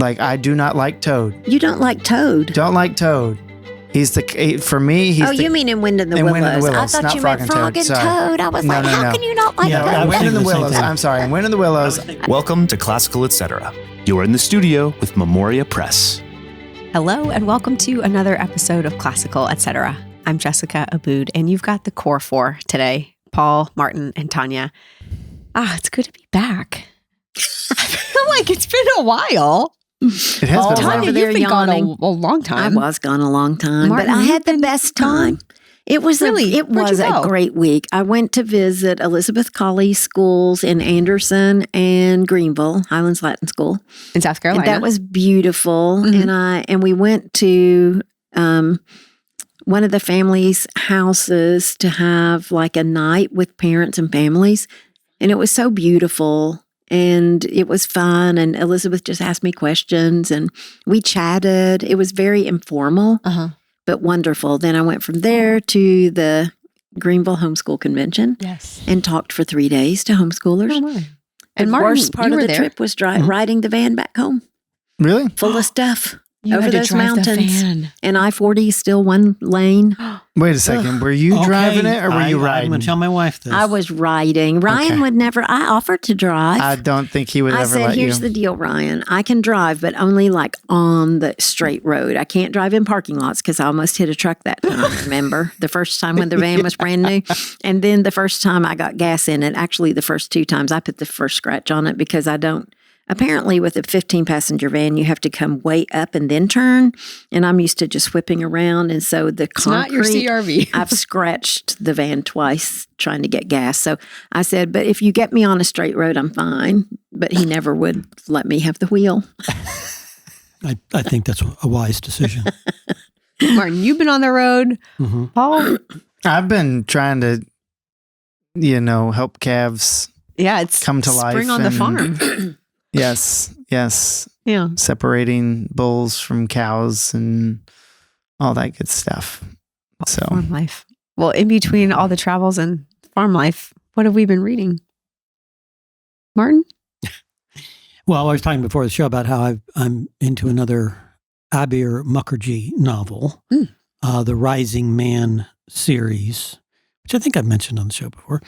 Like, I do not like Toad. You don't like Toad? Don't like Toad. For me, he's you mean in Wind in the Willows? I thought you meant Frog and Toad. I was like, how can you not like that? Wind in the Willows. I'm sorry. Wind in the Willows. Welcome to Classical Etc. You're in the studio with Memoria Press. Hello, and welcome to another episode of Classical Etc. I'm Jessica Aloud, and you've got the core four today, Paul, Martin, and Tanya. It's good to be back. I feel like it's been a while. It has been a while. Tanya, you've been gone a long time. I was gone a long time, Martin, but I had the best time. It was a great week. I went to visit Elizabeth Colley schools in Anderson and Greenville, Highlands Latin School in South Carolina. And that was beautiful. Mm-hmm. And we went to one of the family's houses to have like a night with parents and families, and it was so beautiful. And it was fun, and Elizabeth just asked me questions, and we chatted. It was very informal, but wonderful. Then I went from there to the Greenville Homeschool Convention and talked for 3 days to homeschoolers. Oh, my. And the worst part of the trip was riding the van back home. Really? Full of stuff. You over had to those drive mountains. the van. And I-40 is still one lane. Wait a second. Were you driving it or were you riding? I'm going to tell my wife this. I was riding. Ryan would never, I offered to drive. I don't think he would ever let you. I said, here's the deal, Ryan. I can drive, but only like on the straight road. I can't drive in parking lots because I almost hit a truck that time, remember? The first time when the van was brand new. And then the first time I got gas in it, actually the first 2 times I put the first scratch on it because I don't. Apparently, with a 15-passenger van, you have to come way up and then turn. And I'm used to just whipping around. And so the concrete, not your CRV. I've scratched the van twice trying to get gas. So I said, but if you get me on a straight road, I'm fine. But he never would let me have the wheel. I think that's a wise decision. Martin, you've been on the road. Mm-hmm. Paul? I've been trying to, help calves come to life. Spring on the farm. Yes. Yeah. Separating bulls from cows and all that good stuff. So farm life. Well, in between all the travels and farm life, what have we been reading? Martin? Well, I was talking before the show about how I'm into another Abir Mukherjee novel, the Rising Man series, which I think I've mentioned on the show before.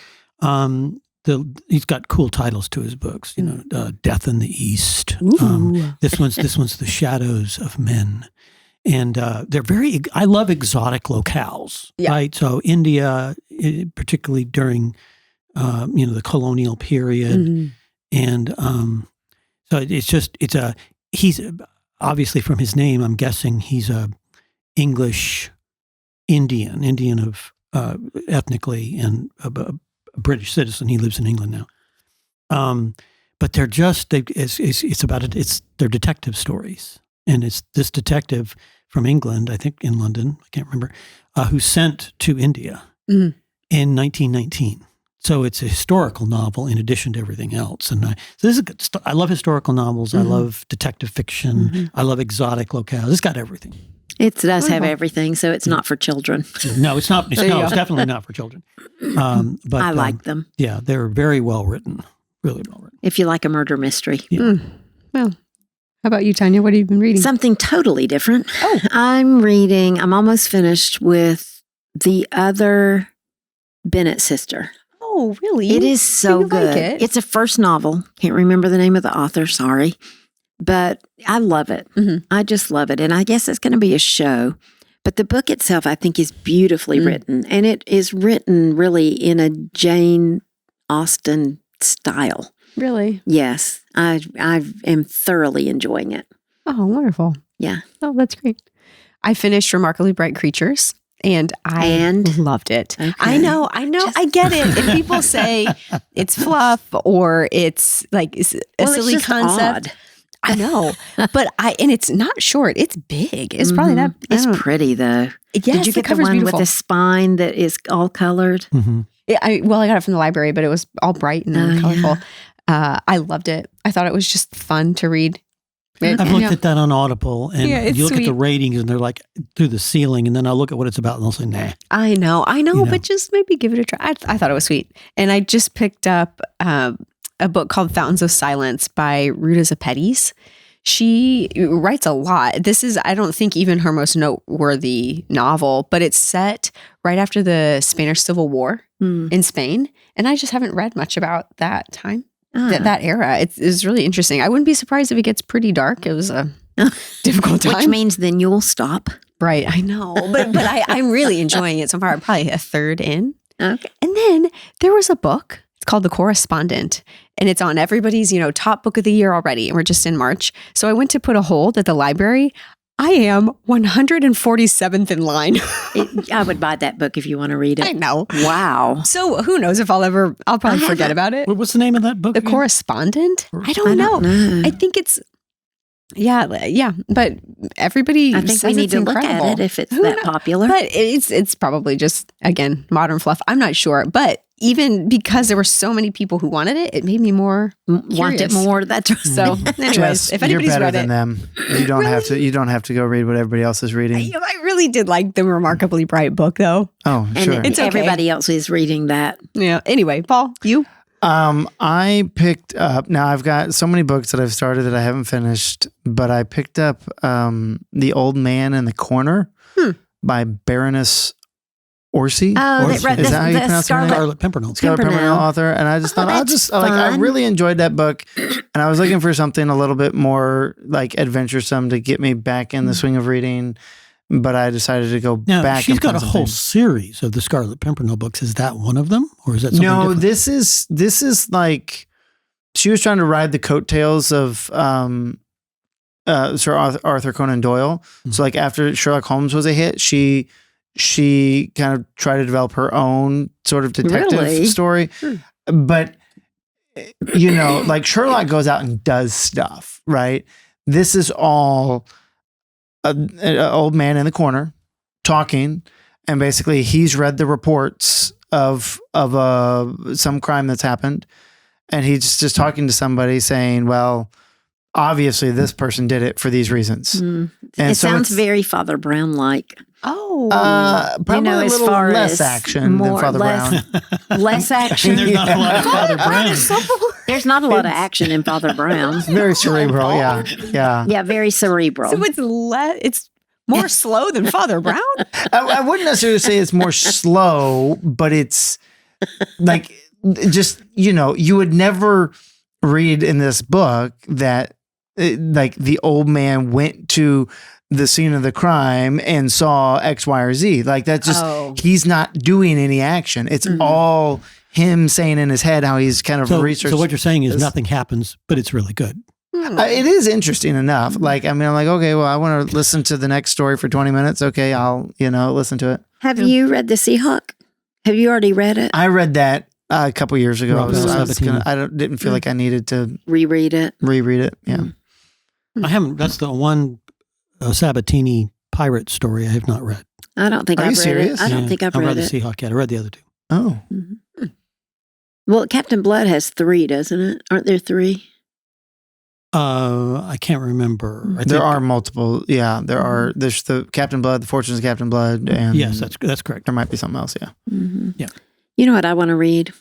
He's got cool titles to his books, Death in the East. This one's The Shadows of Men, and they're I love exotic locales, right? So India, particularly during the colonial period, and so he's obviously from his name, I'm guessing he's a English Indian of ethnically and a British citizen. He lives in England now. But they're they're detective stories. And it's this detective from England, I think in London, I can't remember, who's sent to India in 1919. So it's a historical novel in addition to everything else. And so this is a good I love historical novels. I love detective fiction. I love exotic locales. It's got everything. It does have everything, so it's not for children. No, it's not. It's definitely not for children. But I like them. Yeah, they're very well written, really well written. If you like a murder mystery. Yeah. Well, how about you, Tanya? What have you been reading? Something totally different. Oh. I'm almost finished with The Other Bennett Sister. Oh, really? It is so good. Like it? It's a first novel. Can't remember the name of the author, sorry. But I love it. I just love it. And I guess it's going to be a show. But the book itself, I think, is beautifully written. And it is written really in a Jane Austen style. Really? Yes. I am thoroughly enjoying it. Oh, wonderful. Yeah. Oh, that's great. I finished Remarkably Bright Creatures. And I loved it. Okay. I know. I get it. If people say it's fluff or it's like a silly concept. Odd. I know, but and it's not short. It's big. It's probably that. It's pretty though. Yes, did you get the one with the spine that is all colored? Yeah, I got it from the library, but it was all bright and colorful. Yeah. I loved it. I thought it was just fun to read. I've looked at that on Audible, and you look at the ratings, and they're like through the ceiling, and then I'll look at what it's about, and they'll say, nah. I know, but just maybe give it a try. I thought it was sweet. And I just picked up a book called Fountains of Silence by Ruta Zapetis. she writes a lot. This is, I don't think, even her most noteworthy novel, but it's set right after the Spanish Civil War in Spain. And I just haven't read much about that time, that era. It's really interesting. I wouldn't be surprised if it gets pretty dark. It was a difficult time. Which means then you'll stop. Right, I know. But I'm really enjoying it so far. I'm probably a third in. Okay. And then there was a book. It's called The Correspondent. And it's on everybody's, top book of the year already. And we're just in March. So I went to put a hold at the library. I am 147th in line. I would buy that book if you want to read it. I know. Wow. So who knows if I'll probably forget about it. What's the name of that book? The again? Correspondent? I don't know. I think it's, yeah. But everybody I think says we need it's to incredible. look at it if it's that popular. But it's probably just, again, modern fluff. I'm not sure. But even because there were so many people who wanted it, it made me more want it more. That's right. So, anyways, Jess, if you're anybody's better read than it, them. You don't have to. You don't have to go read what everybody else is reading. I really did like the Remarkably Bright book, though. Oh, and sure. It's okay. Everybody else is reading that. Yeah. Anyway, Paul, you? I picked up. Now I've got so many books that I've started that I haven't finished, but I picked up The Old Man in the Corner by Baroness Orsi. Oh, Is that how you pronounce her name? Scarlet Pimpernel. Scarlet Pimpernel author, and I just thought I really enjoyed that book, and I was looking for something a little bit more like adventuresome to get me back in the swing of reading, but I decided to go Now, back. she's and got a find whole something. series of the Scarlet Pimpernel books. Is that one of them, or is that something No, different? this is like she was trying to ride the coattails of Sir Arthur Conan Doyle. Mm-hmm. So like after Sherlock Holmes was a hit, she kind of tried to develop her own sort of detective story. But like Sherlock goes out and does stuff, right? This is all an old man in the corner talking, and basically he's read the reports of some crime that's happened, and he's just talking to somebody saying, well, obviously this person did it for these reasons. And it sounds very Father Brown like. Oh, probably a little less action than Father Brown. Less action. There's not a lot of Father Brown. There's not a lot of action in Father Brown. Very cerebral, yeah. Yeah, very cerebral. So it's more slow than Father Brown? I wouldn't necessarily say it's more slow, but it's like just, you would never read in this book that like the old man went to the scene of the crime and saw X, Y, or Z. Like that's just, he's not doing any action. It's all him saying in his head how he's kind of researched. So what you're saying is nothing happens, but it's really good. It is interesting enough. Like, I'm like, okay, well, I want to listen to the next story for 20 minutes. Okay, I'll, listen to it. Have you read The Seahawk? Have you already read it? I read that a couple years ago. Robert Didn't feel like I needed to reread it. Yeah. I haven't. That's the one Sabatini pirate story I have not read. I don't think I've read it. I don't think I've read it. I read The Seahawk yet. I read the other two. Oh. Mm-hmm. Well, Captain Blood has 3, doesn't it? Aren't there 3? I can't remember. There are multiple. Yeah, there are. There's the Captain Blood, The Fortunes of Captain Blood, and yes, that's correct. There might be something else. Yeah. Mm-hmm. Yeah. You know what I want to read?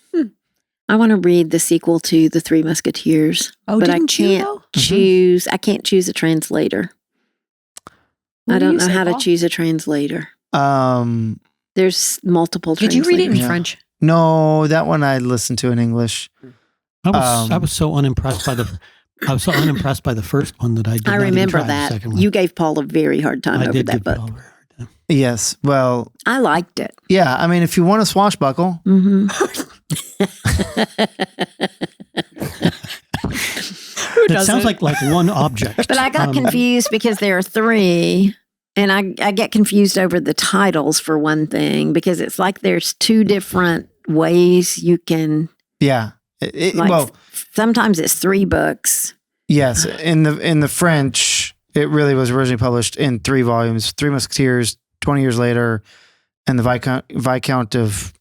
I want to read the sequel to The Three Musketeers. Oh, but I didn't you, can't though? choose. I can't choose a translator. What I do don't you know say, how to Paul? choose a translator. There's multiple Did translators. you read it in French? No, that one I listened to in English. I was so unimpressed by the first one that I did I not even remember try the that. second one. You gave Paul a very hard time I over did that give book. Paul a very hard time. Yes. Well, I liked it. yeah. I mean, if you want to swashbuckle, Mm-hmm. That sounds like one object. But I got confused because there are 3, and I get confused over the titles for one thing, because it's like there's 2 different ways you can. yeah. Sometimes it's 3 books. Yes. In the French, it really was originally published in 3 volumes: Three Musketeers, 20 years later, and the Viscount of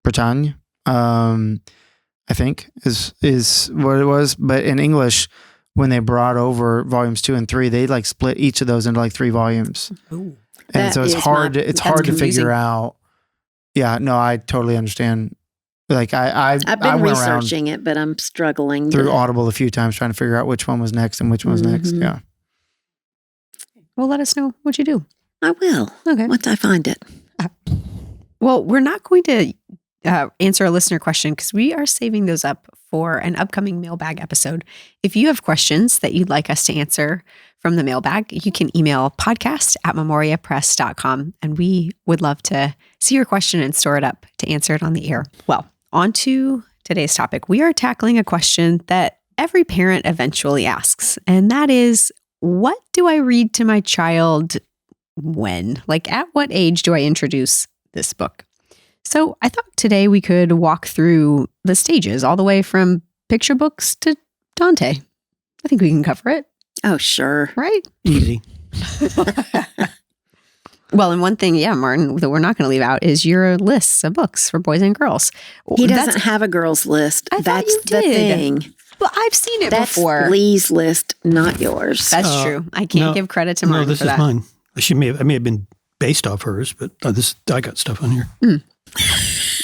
Bretagne. I think is what it was. But in English, when they brought over volumes 2 and 3, they like split each of those into like 3 volumes. Ooh. And so it's hard to confusing. figure out. Yeah, no, I totally understand Like I've been I went researching it, but I'm struggling through Audible a few times trying to figure out which one was next and which one was next. Yeah. Well, let us know what you do. I will. Okay. Once I find it. Well, we're not going to answer a listener question because we are saving those up for an upcoming mailbag episode. If you have questions that you'd like us to answer from the mailbag, you can email podcast@memoriapress.com, and we would love to see your question and store it up to answer it on the air. Well, on to today's topic. We are tackling a question that every parent eventually asks, and that is, what do I read to my child when? Like, at what age do I introduce this book? So I thought today we could walk through the stages all the way from picture books to Dante. I think we can cover it. Oh, sure. Right? Easy. Well, and one thing, Martin, that we're not going to leave out is your lists of books for boys and girls. He doesn't have a girls list. That's the thing. Well, I've seen it That's before. Lee's list, not yours. That's true. I can't give credit to Martin this for that. is mine. I may have been based off hers, but I got stuff on here.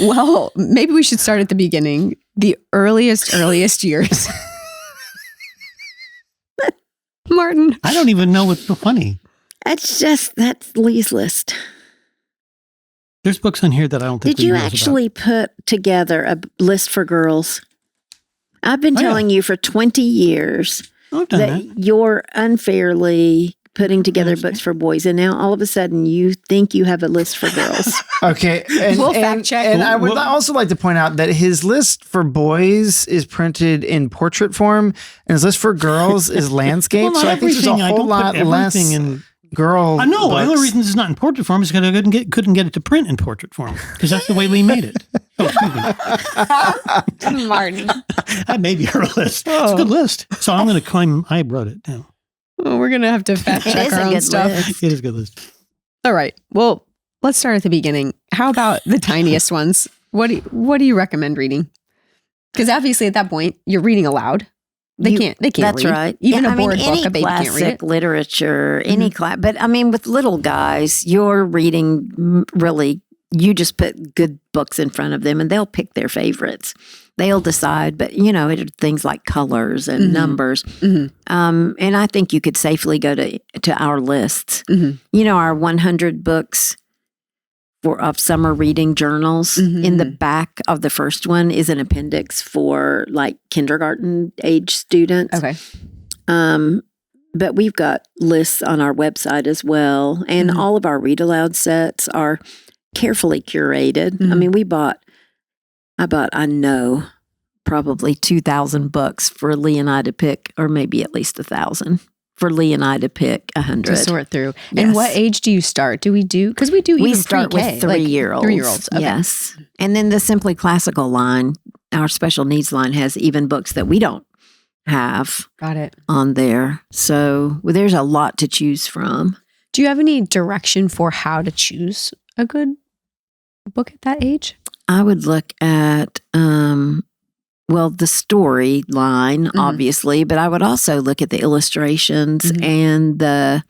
Well, maybe we should start at the beginning. The earliest years. Martin. I don't even know what's so funny. That's Lee's list. There's books on here that I don't think Did you actually put together a list for girls? I've been telling you for 20 years I've done that. you're unfairly putting together books for boys, and now all of a sudden you think you have a list for girls. Okay. And, We'll fact check. And I would also like to point out that his list for boys is printed in portrait form, and his list for girls is landscape. Well, so I think there's a whole lot less in girl. I know. The books. only reason it's not in portrait form is because I couldn't get it to print in portrait form because that's the way Lee made it. Oh, excuse me. Martin. That may be her list. It's a good list. So I'm going to claim I wrote it down. Oh, we're going to have to fact check our own stuff. It is a good list. All right. Well, let's start at the beginning. How about the tiniest ones? What do you recommend reading? Because obviously at that point you're reading aloud. They can't That's read. right. Even a board any book, a baby can't read classic it. literature, any class. But I mean, with little guys, you're reading really. You just put good books in front of them, and they'll pick their favorites. They'll decide. But it are things like colors and numbers. And I think you could safely go to our lists. Our 100 books of summer reading journals. In the back of the first one is an appendix for like kindergarten age students. Okay. But we've got lists on our website as well. And all of our read aloud sets are carefully curated. I mean, I know probably 2,000 books for Lee and I to pick, or maybe at least 1,000. For Lee and I to pick 100. To sort through. Yes. And what age do you start? Because we do We even start pre-K, with 3-year-olds. 3-year-olds. Okay. Yes. And then the Simply Classical line, our special needs line, has even books that we don't have Got it. on there. So there's a lot to choose from. Do you have any direction for how to choose a good book at that age? I would look at the storyline, obviously, but I would also look at the illustrations and the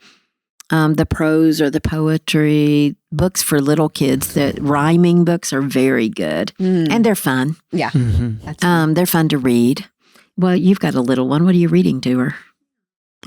prose or the poetry. Books for little kids, the rhyming books are very good, and they're fun. Yeah. That's they're fun to read. Well, you've got a little one. What are you reading to her?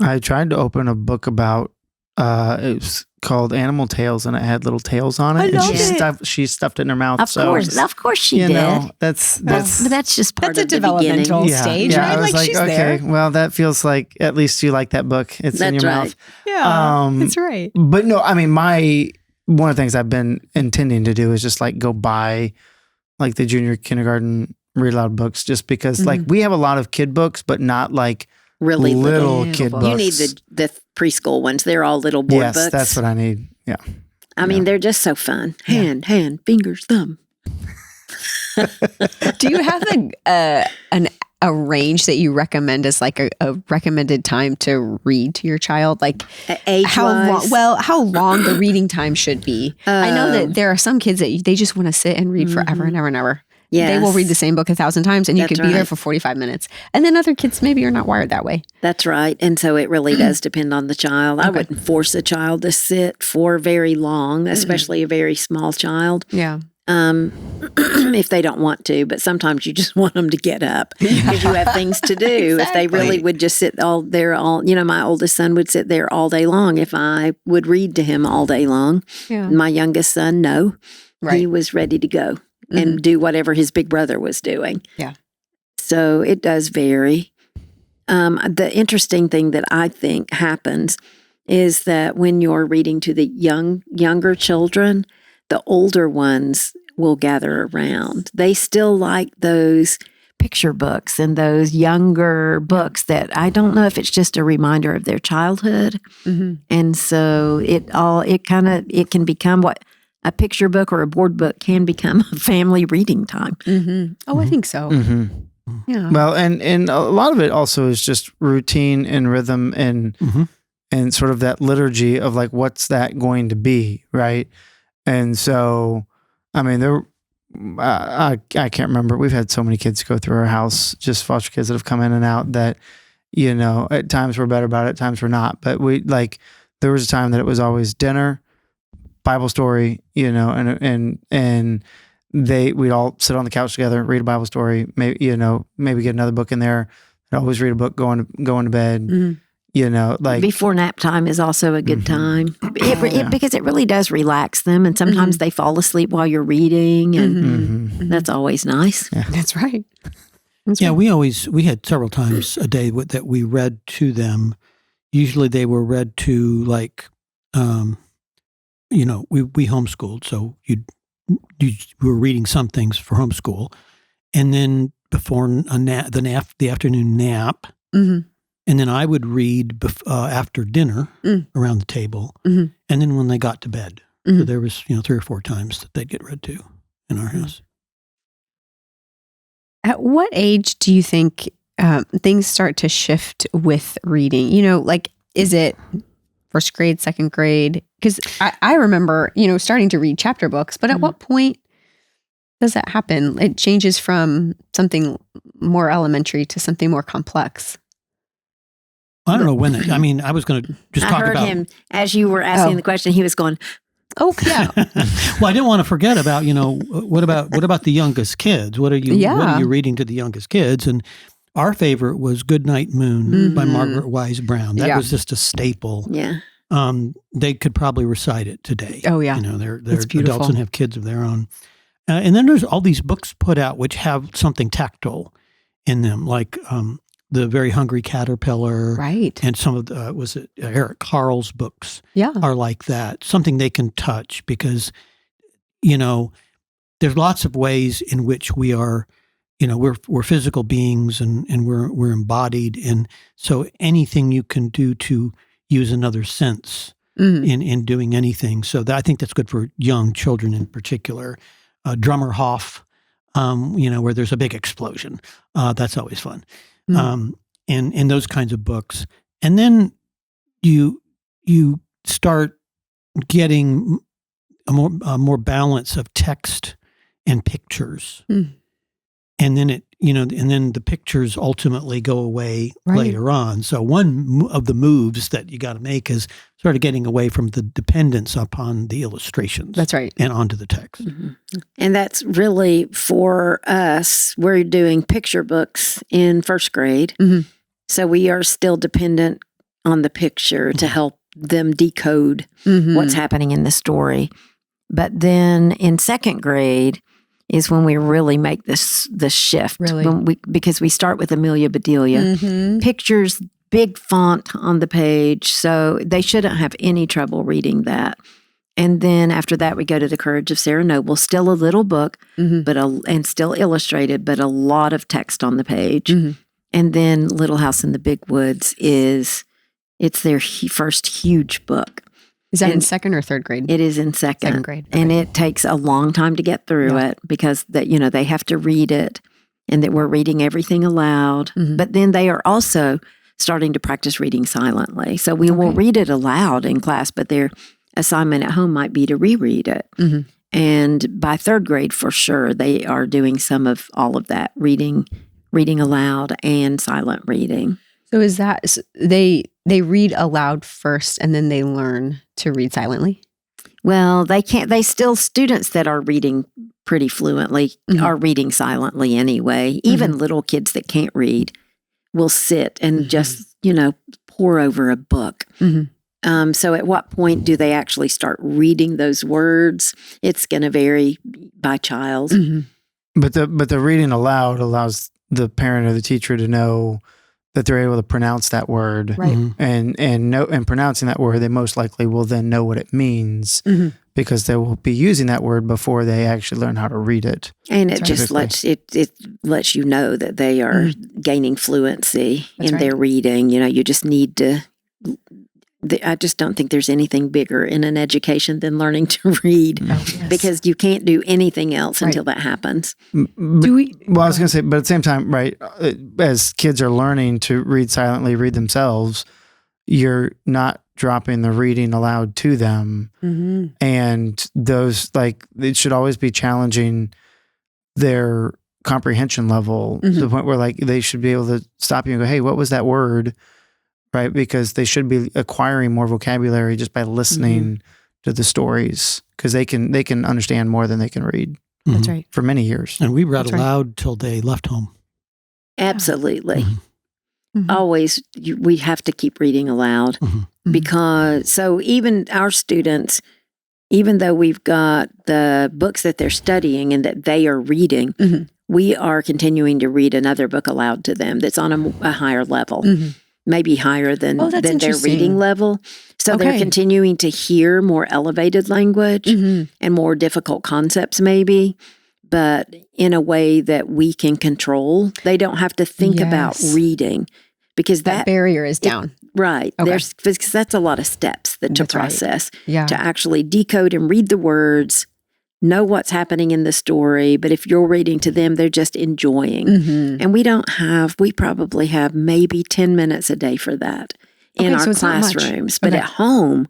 I tried to open a book about it was called Animal Tales, and it had little tails on it. I and love she stuffed it in her mouth. Of course she did. That's but that's just part That's of a the beginning. developmental stage, right? I was Like, she's okay, there. well, that feels like at least you like that book. It's in That's your right. mouth. Yeah, that's right. But no, I mean, one of the things I've been intending to do is just like go buy like the junior kindergarten read aloud books, just because like we have a lot of kid books, but not like Really little kid books. You need the preschool ones. They're all little board yes, books. that's what I need. Yeah. I mean, they're just so fun. Hand, fingers, thumb. Do you have a range that you recommend as like a recommended time to read to your child? Like how long the reading time should be? I know that there are some kids that they just want to sit and read forever and ever and ever. Yes. They will read the same book 1,000 times and you That's could be there right. for 45 minutes. And then other kids maybe are not wired that way. That's right. And so it really does depend on the child. I wouldn't force a child to sit for very long, especially a very small child. Yeah. if they don't want to, but sometimes you just want them to get up because you have things to do. Exactly. If they really would just sit my oldest son would sit there all day long if I would read to him all day long. Yeah. My youngest son, no. Right. He was ready to go and do whatever his big brother was doing. Yeah. So it does vary. The interesting thing that I think happens is that when you're reading to the younger children, the older ones will gather around. They still like those picture books and those younger books that I don't know if it's just a reminder of their childhood. Mm-hmm. And so it can become what a picture book or a board book can become a family reading time. Mm-hmm. Oh, I think so. Mm-hmm. Yeah. Well, and a lot of it also is just routine and rhythm and sort of that liturgy of like, what's that going to be, right? And so, I mean, I can't remember. We've had so many kids go through our house, just foster kids that have come in and out that, at times we're better about it, at times we're not. But there was a time that it was always dinner, Bible story, and we'd all sit on the couch together, read a Bible story, maybe get another book in there. I'd always read a book going to bed. Mm-hmm. Before nap time is also a good time because it really does relax them, and sometimes they fall asleep while you're reading, and that's always nice. Yeah. That's right. We had several times a day that we read to them. Usually they were read to we homeschooled, so you were reading some things for homeschool, and then before the afternoon nap. Mm-hmm. And then I would read after dinner around the table, and then when they got to bed. So there was 3 or 4 times that they'd get read to in our house. At what age do you think things start to shift with reading? Is it first grade, second grade? Because I remember, starting to read chapter books, but at what point does that happen? It changes from something more elementary to something more complex. I don't know when. I was going to just talk about. I heard him as you were asking the question. He was going, "Oh yeah." Well, I didn't want to forget about what about the youngest kids? What are you reading to the youngest kids? And our favorite was Goodnight Moon by Margaret Wise Brown. That was just a staple. Yeah. They could probably recite it today. Oh yeah. They're adults and have kids of their own. And then there's all these books put out which have something tactile in them, like. The Very Hungry Caterpillar, right? And some of Eric Carle's books, are like that. Something they can touch because, there's lots of ways in which we are, we're physical beings and we're embodied, and so anything you can do to use another sense in doing anything. So I think that's good for young children in particular. Drummer Hoff, where there's a big explosion, that's always fun. And those kinds of books. And then you start getting a more balance of text and pictures. And then and then the pictures ultimately go away later on. So one of the moves that you got to make is sort of getting away from the dependence upon the illustrations. That's right. And onto the text. Mm-hmm. And that's really for us, we're doing picture books in first grade. Mm-hmm. So we are still dependent on the picture to help them decode what's happening in the story. But then in second grade is when we really make this shift. Really? Because we start with Amelia Bedelia. Pictures, big font on the page, so they shouldn't have any trouble reading that. And then after that, we go to The Courage of Sarah Noble. Still a little book, and still illustrated, but a lot of text on the page. And then Little House in the Big Woods it's their first huge book. Is that in second or third grade? It is in second grade. Okay. And it takes a long time to get through it because they have to read it, and that we're reading everything aloud. But then they are also starting to practice reading silently. So we will read it aloud in class, but their assignment at home might be to reread it. And by third grade, for sure, they are doing some of all of that, reading aloud and silent reading. So is that they read aloud first and then they learn to read silently? Well, they can't. They still students that are reading pretty fluently are reading silently anyway. Even little kids that can't read will sit and just, pour over a book. So at what point do they actually start reading those words? It's going to vary by child. But the reading aloud allows the parent or the teacher to know that they're able to pronounce that word, right? And pronouncing that word, they most likely will then know what it means because they will be using that word before they actually learn how to read it. And it just lets you know that they are gaining fluency in their reading. You just need to. I just don't think there's anything bigger in an education than learning to read because you can't do anything else until that happens. I was going to say, but at the same time, right, as kids are learning to read silently, read themselves, you're not dropping the reading aloud to them. And those, it should always be challenging their comprehension level to the point where they should be able to stop you and go, hey, what was that word? Right, because they should be acquiring more vocabulary just by listening to the stories, because they can understand more than they can read. That's right. For many years, and we read aloud till they left home. Absolutely, always we have to keep reading aloud because even our students, even though we've got the books that they're studying and that they are reading, we are continuing to read another book aloud to them that's on a higher level. Maybe higher than their reading level. So they're continuing to hear more elevated language and more difficult concepts maybe, but in a way that we can control. They don't have to think about reading because that barrier is down. Right. Because that's a lot of steps to process. Yeah. To actually decode and read the words, know what's happening in the story, but if you're reading to them, they're just enjoying. And we probably have maybe 10 minutes a day for that in our classrooms. But at home,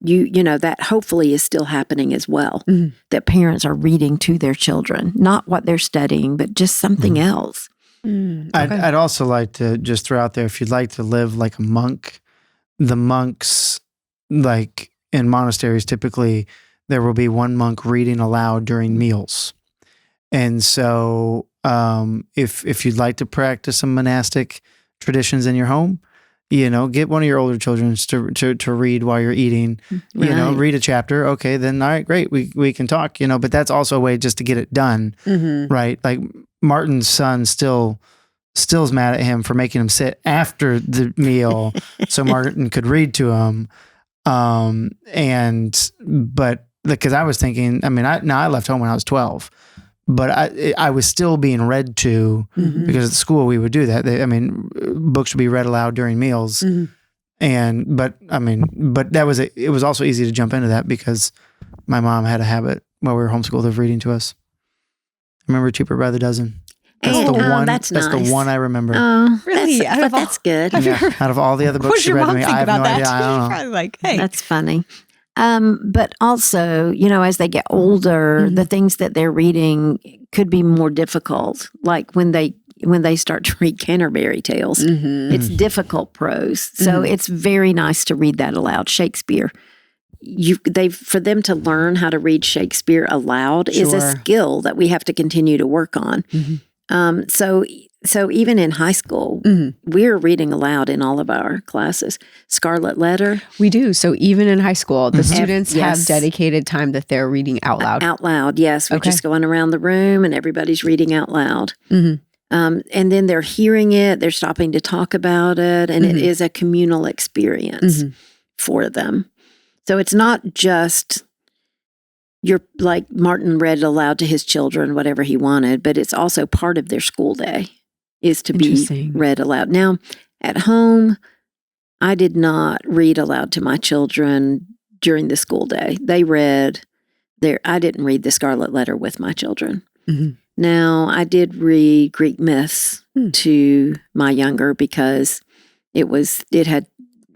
you know, that hopefully is still happening as well, that parents are reading to their children, not what they're studying, but just something else. I'd also like to just throw out there, if you'd like to live like a monk, the monks, like in monasteries, typically there will be one monk reading aloud during meals. And so if you'd like to practice some monastic traditions in your home, get one of your older children to read while you're eating, read a chapter. Okay, then all right, great. We can talk, but that's also a way just to get it done. Right. Like Martin's son still's mad at him for making him sit after the meal so Martin could read to him. But because I was thinking, I left home when I was 12, but I was still being read to because at school we would do that. Books would be read aloud during meals. But it was also easy to jump into that because my mom had a habit while we were homeschooled of reading to us. I remember Cheaper by the Dozen. That's the one. That's nice. The one I remember. Oh, really? That's good. Yeah, out of all the other books she read to me, I have no idea. I don't know. Probably like, hey, that's funny. But also, as they get older, the things that they're reading could be more difficult. Like when they start to read Canterbury Tales, it's difficult prose. So it's very nice to read that aloud. Shakespeare. For them to learn how to read Shakespeare aloud is a skill that we have to continue to work on. So even in high school, we're reading aloud in all of our classes. Scarlet Letter. We do. So even in high school, the students have dedicated time that they're reading out loud. Out loud, yes. We're just going around the room and everybody's reading out loud. And then they're hearing it, they're stopping to talk about it, and it is a communal experience for them. So it's not just you're like Martin read aloud to his children, whatever he wanted, but it's also part of their school day is to be read aloud. Now, at home, I did not read aloud to my children during the school day. They read I didn't read the Scarlet Letter with my children. Now, I did read Greek myths to my younger because it had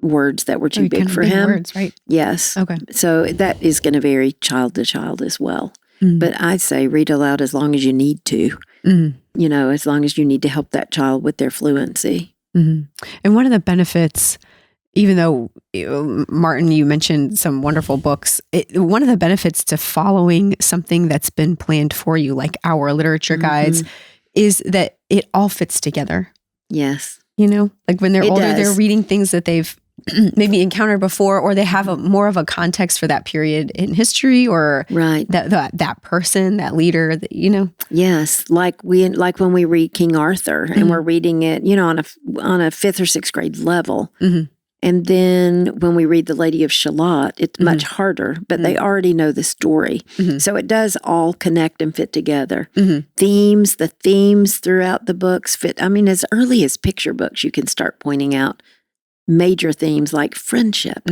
words that were too big for him. Words, right? Yes. Okay. So that is going to vary child to child as well. But I say read aloud as long as you need to. As long as you need to help that child with their fluency. And one of the benefits, even though Martin, you mentioned some wonderful books, one of the benefits to following something that's been planned for you, like our literature guides, is that it all fits together. Yes. Like when they're older, they're reading things that they've maybe encountered before, or they have more of a context for that period in history, or that person, that leader, Yes, like when we read King Arthur, and we're reading it, on a 5th or 6th grade level, and then when we read The Lady of Shalott, it's much harder, but they already know the story, so it does all connect and fit together. The themes throughout the books fit. I mean, as early as picture books, you can start pointing out major themes like friendship.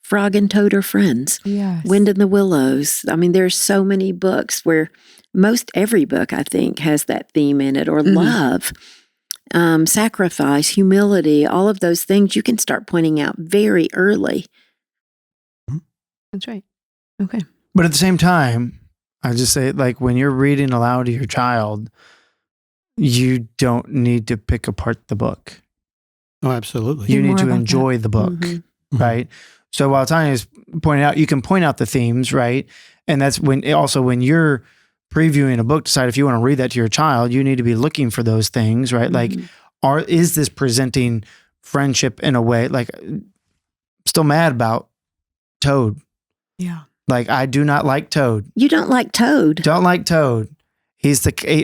Frog and Toad are friends. Yes. Wind in the Willows. I mean, there's so many books where most every book, I think, has that theme in it, or love, sacrifice, humility, all of those things you can start pointing out very early. That's right. Okay. But at the same time, I just say, like, when you're reading aloud to your child, you don't need to pick apart the book. Oh, absolutely. You need to enjoy the book, right? So while Tanya's pointing out, you can point out the themes, right? And that's when you're previewing a book, decide if you want to read that to your child, you need to be looking for those things, right? Like, is this presenting friendship in a way, like, still mad about Toad. Yeah. Like, I do not like Toad. You don't like Toad? Don't like Toad.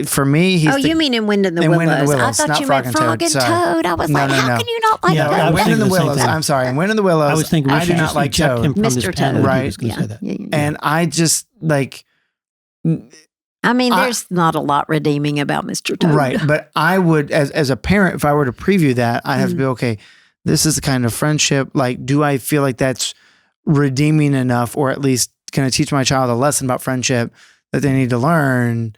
For me, he's you mean in Wind in the Willows? I thought you meant Frog and Toad. I was like, how can you not like Toad? Wind in the Willows. I'm sorry. In Wind in the Willows, I was thinking I do not like Toad. Mr. Toad. Right. And I just, like... I mean, there's not a lot redeeming about Mr. Toad. Right. But I would, as a parent, if I were to preview that, I have to be, okay, this is the kind of friendship, like, do I feel like that's redeeming enough, or at least can I teach my child a lesson about friendship that they need to learn?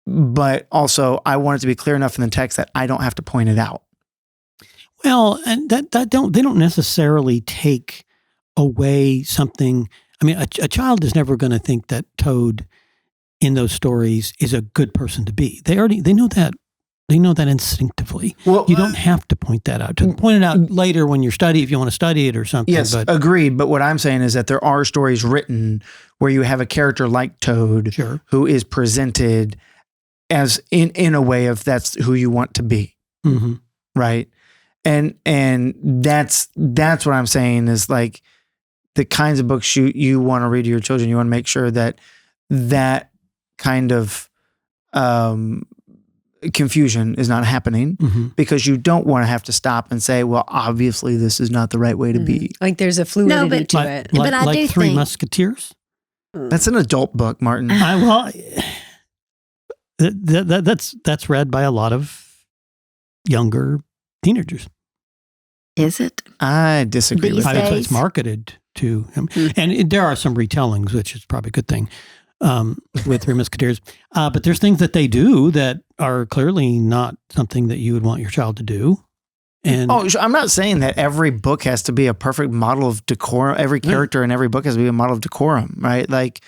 But also, I want it to be clear enough in the text that I don't have to point it out. Well, and they don't necessarily take away something. I mean, a child is never going to think that Toad in those stories is a good person to be. They know that. They know that instinctively. Well, you don't have to point that out. Point it out later when you're studying, if you want to study it or something. Yes, agreed. But what I'm saying is that there are stories written where you have a character like Toad who is presented as in a way of that's who you want to be, right? And that's what I'm saying is, like, the kinds of books you want to read to your children. You want to make sure that kind of confusion is not happening, because you don't want to have to stop and say, well, obviously this is not the right way to be. Like, there's a fluidity to it. But I do Three think Musketeers? That's an adult book, Martin. That's read by a lot of younger teenagers. Is it? I disagree with that. It's marketed to him. And there are some retellings, which is probably a good thing, with Three Musketeers. But there's things that they do that are clearly not something that you would want your child to do. And I'm not saying that every book has to be a perfect model of decorum. Every character in every book has to be a model of decorum, right? Like,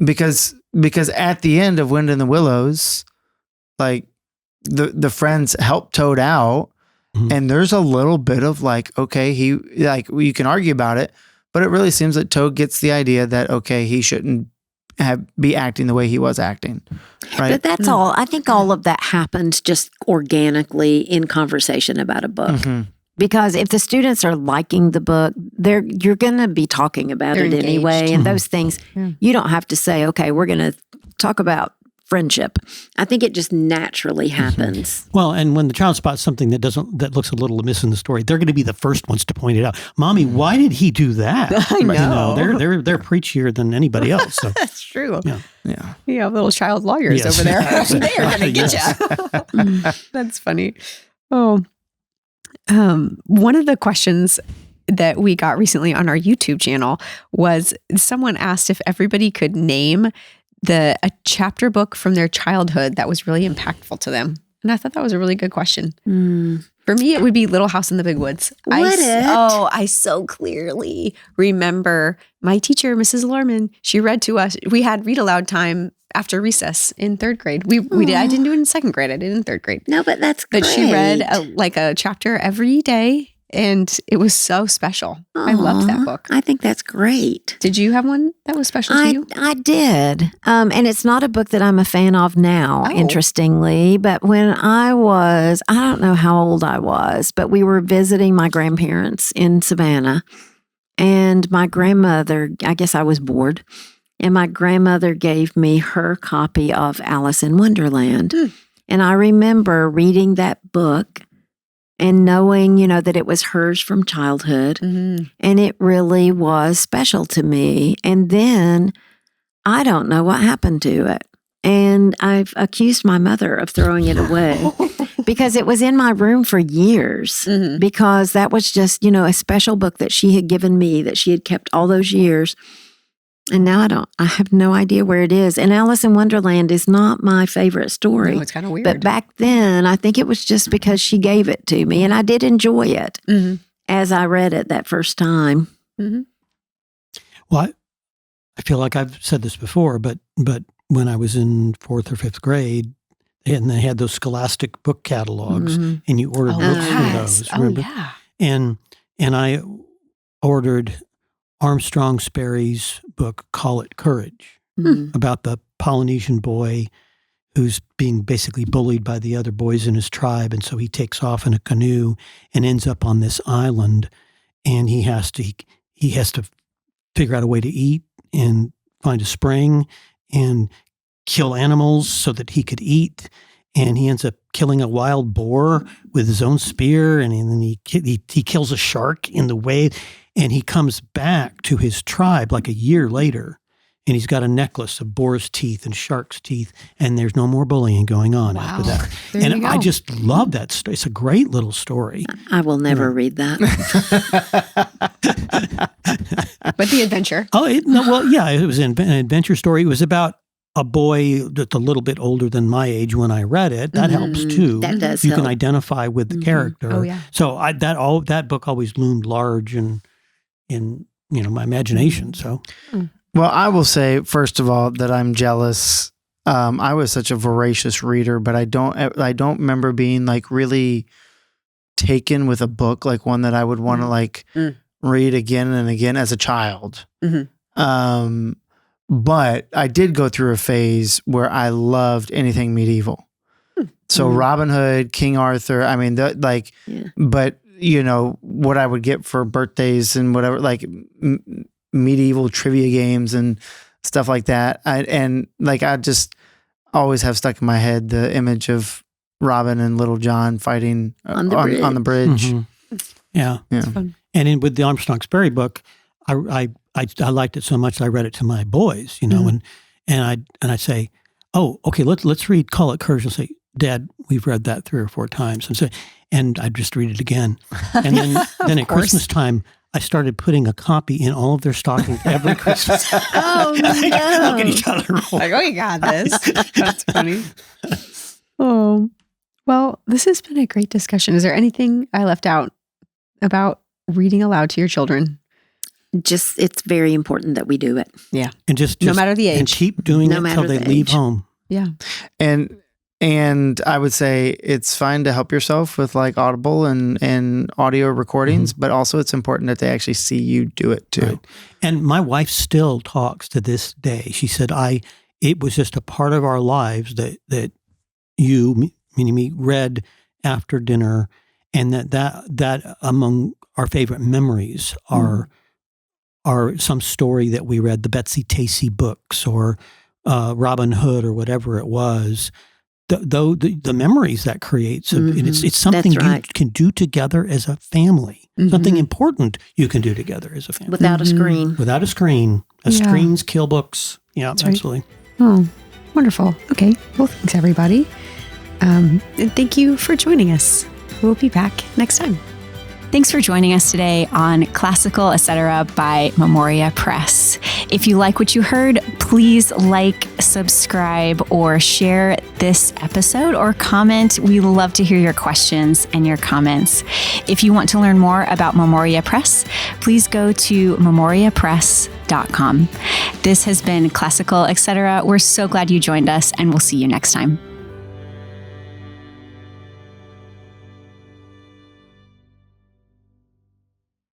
because at the end of Wind in the Willows, like, the friends help Toad out, and there's a little bit of, like, okay, you can argue about it, but it really seems that Toad gets the idea that, okay, he shouldn't be acting the way he was acting, right? But that's all. I think all of that happens just organically in conversation about a book. Because if the students are liking the book, you're going to be talking about it anyway. And those things, you don't have to say, okay, we're going to talk about friendship. I think it just naturally happens. Well, and when the child spots something that looks a little amiss in the story, they're going to be the first ones to point it out. Mommy, why did he do that? I know. They're preachier than anybody else. So. That's true. Yeah. You have little child lawyers over there. They are going to get you. That's funny. Oh, one of the questions that we got recently on our YouTube channel was, someone asked if everybody could name a chapter book from their childhood that was really impactful to them. And I thought that was a really good question. For me, it would be Little House in the Big Woods. I so clearly remember my teacher, Mrs. Lorman, she read to us. We had read aloud time after recess in third grade. We did. I didn't do it in second grade. I did it in third grade. No, but that's great. But she read a chapter every day. And it was so special. I loved that book. I think that's great. Did you have one that was special to you? I did. And it's not a book that I'm a fan of now, interestingly. But when I don't know how old I was, but we were visiting my grandparents in Savannah. And my grandmother, I guess I was bored. And my grandmother gave me her copy of Alice in Wonderland. And I remember reading that book and knowing, that it was hers from childhood. And it really was special to me. And then I don't know what happened to it. And I've accused my mother of throwing it away because it was in my room for years because that was just, a special book that she had given me that she had kept all those years. And now I have no idea where it is. And Alice in Wonderland is not my favorite story. No, it's kind of weird. But back then, I think it was just because she gave it to me. And I did enjoy it as I read it that first time. Well, I feel like I've said this before, but when I was in 4th or 5th grade, and they had those Scholastic book catalogs, and you ordered books from those. Remember? And I ordered Armstrong Sperry's book, Call It Courage, about the Polynesian boy who's being basically bullied by the other boys in his tribe. And so he takes off in a canoe and ends up on this island. And he has to figure out a way to eat and find a spring and kill animals so that he could eat. And he ends up killing a wild boar with his own spear. And then he kills a shark in the way. And he comes back to his tribe like a year later, and he's got a necklace of boar's teeth and shark's teeth, and there's no more bullying going on after that. And I just love that story. It's a great little story. I will never read that. But the adventure. It was an adventure story. It was about a boy that's a little bit older than my age when I read it. That helps too. That does You help. can identify with the character. Oh, yeah. So that book always loomed large in my imagination. So, well, I will say first of all that I'm jealous. I was such a voracious reader, but I don't remember being like really taken with a book, like one that I would want to read again and again as a child. But I did go through a phase where I loved anything medieval. So Robin Hood, King Arthur. I mean, but what I would get for birthdays and whatever, like medieval trivia games and stuff like that. I just always have stuck in my head the image of Robin and Little John fighting on the bridge. Yeah. Fun. And with the Armstrong Sperry book, I liked it so much that I read it to my boys, and I'd say, "Oh, okay, let's read Call It Courage." They'll say, "Dad, we've read that 3 or 4 times," and I'd just read it again. And then at Christmas time, I started putting a copy in all of their stockings every Christmas. Oh no! Look at each other. Like, you got this. That's funny. Oh, well, this has been a great discussion. Is there anything I left out about reading aloud to your children? Just, it's very important that we do it. Yeah. And just no matter the age. And keep doing No it matter until they the leave age. home. Yeah. And I would say it's fine to help yourself with like Audible and audio recordings, but also it's important that they actually see you do it too. Right. And my wife still talks to this day. She said, it was just a part of our lives that you, meaning me, read after dinner, and that among our favorite memories are some story that we read, the Betsy Tacy books or Robin Hood or whatever it was. The memories that creates, it's something you can do together as a family. Something important you can do together as a family. Without a screen. Without a screen. Screens kill books. Yeah, That's absolutely. Right. Oh, wonderful. Okay. Well, thanks, everybody. And thank you for joining us. We'll be back next time. Thanks for joining us today on Classical Etc. by Memoria Press. If you like what you heard, please like, subscribe, or share this episode or comment. We love to hear your questions and your comments. If you want to learn more about Memoria Press, please go to memoriapress.com. This has been Classical Etc. We're so glad you joined us, and we'll see you next time.